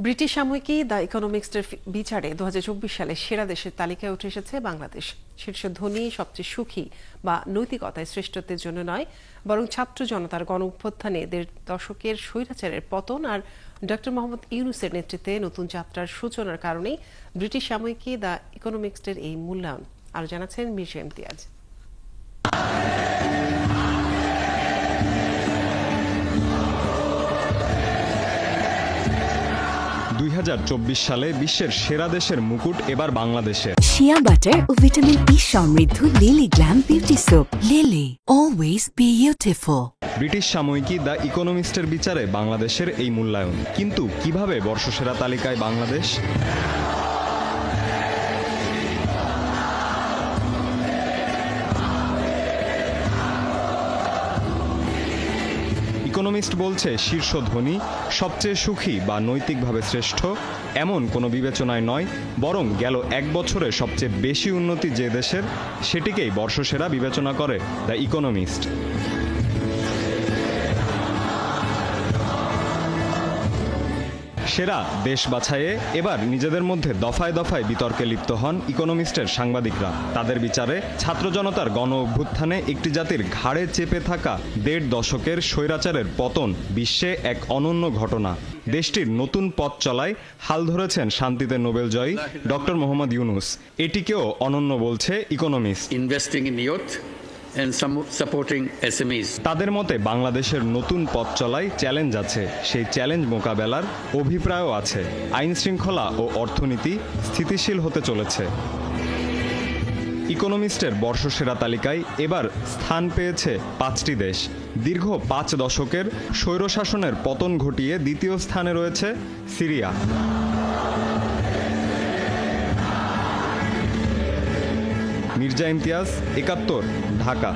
British সাময়িকী the ইকোনমিক্সের বিচারে ২০২৪ সালে সেরা দেশের তালিকায় উঠে এসেছে বাংলাদেশ। শীর্ষ ধনী, সবচেয়ে সুখী বা নৈতিকতায় শ্রেষ্ঠত্বের জন্য নয়, বরং ছাত্র জনতার গণ অভ্যুত্থানে ১.৫ দশকের স্বৈরাচারের পতন আর ডক্টর মোহাম্মদ ইউনূসের নেতৃত্বে নতুন যাত্রার সূচনার কারণেই ব্রিটিশ সাময়িকী দ্য ইকোনমিক্সের এই মূল্যায়ন। আরও জানাচ্ছেন মির্জা ইমতিয়াজ। ২০২৪ সালে বিশ্বের সেরা দেশের মুকুট এবার বাংলাদেশে। শিয়া বাটার ও ভিটামিন ই সমৃদ্ধ lily glam beauty soap. Lily, always beautiful. British সাময়িকী দ্য ইকোনমিস্টের বিচারে বাংলাদেশের এই মূল্যায়ন। কিন্তু কিভাবে বর্ষসেরা তালিকায় বাংলাদেশ? ইকোনমিস্ট বলছে শীর্ষ ধনী, সবচেয়ে সুখী বা নৈতিকভাবে শ্রেষ্ঠ এমন কোনো বিবেচনায় নয়, বরং গেল ১ বছরে সবচেয়ে বেশি উন্নতি যে দেশের সেটিকেই বর্ষসেরা বিবেচনা করে দ্য ইকোনমিস্ট। সেরা দেশ বাছাইয়ে এবার নিজেদের মধ্যে দফায় দফায় বিতর্কে লিপ্ত হন ইকোনমিস্টের সাংবাদিকরা। তাদের বিচারে ছাত্র জনতার গণ অভ্যুত্থানে একটি জাতির ঘাড়ে চেপে থাকা ১.৫ দশকের স্বৈরাচারের পতন বিশ্বে এক অনন্য ঘটনা। দেশটির নতুন পথ চলায় হাল ধরেছেন শান্তিতে নোবেলজয়ী ডক্টর মোহাম্মদ ইউনূস। এটিকেও অনন্য বলছে economist. Investing in youth and supporting SMEs. তাদের মতে বাংলাদেশের নতুন পথ চলায় চ্যালেঞ্জ আছে, সেই চ্যালেঞ্জ মোকাবেলার অভিপ্রায়ও আছে। আইন শৃঙ্খলা ও অর্থনীতি স্থিতিশীল হতে চলেছে। ইকোনমিস্টের বর্ষসেরা তালিকায় এবার স্থান পেয়েছে ৫টি দেশ। দীর্ঘ ৫ দশকের স্বৈরশাসনের পতন ঘটিয়ে দ্বিতীয় স্থানে রয়েছে সিরিয়া। মির্জা ইমতিয়াজ, ৭১, ঢাকা।